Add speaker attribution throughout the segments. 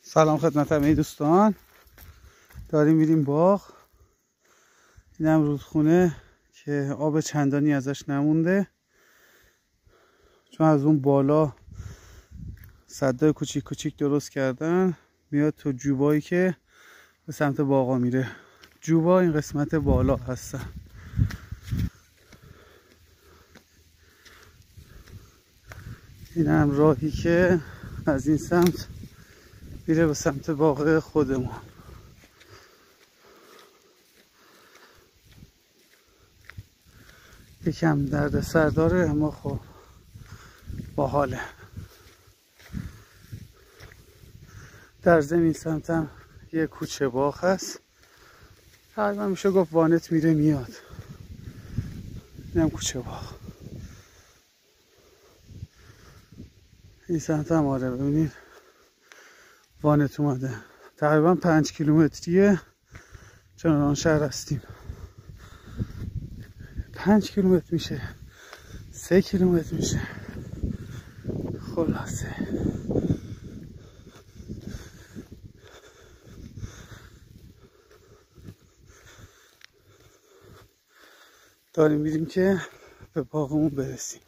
Speaker 1: سلام خدمت همه دوستان. داریم میریم باغ. اینم رودخونه که آب چندانی ازش نمونده، چون از اون بالا سدای کوچیک کوچیک درست کردن، میاد تو جوبایی که به سمت باغا میره. جوبا این قسمت بالا هستن. اینم راهی که از این سمت میره به سمت باغ خودمون. یکم درد سر داره اما خب باحاله. در زمین سمتم یه کوچه باغ هست، تقریبا میشه گفت وانت میره میاد. اینم کوچه باغ. این سمتم آره ببینید وانت اومده. تقریبا 5 کیلومتریه چنان شهر هستیم. 5 کیلومتر میشه، 3 کیلومتر میشه. خلاصه داریم میریم که به باغمون برسیم.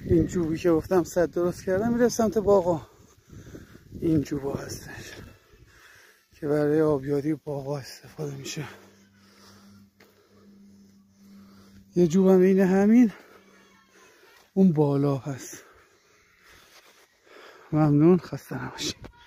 Speaker 1: این جوبی که گفتم سد درست کردم میره سمت باغا. این جوبا هستش که برای آبیاری باغا استفاده میشه. یه جوبم اینه، همین اون بالا هست. ممنون، خسته نباشید.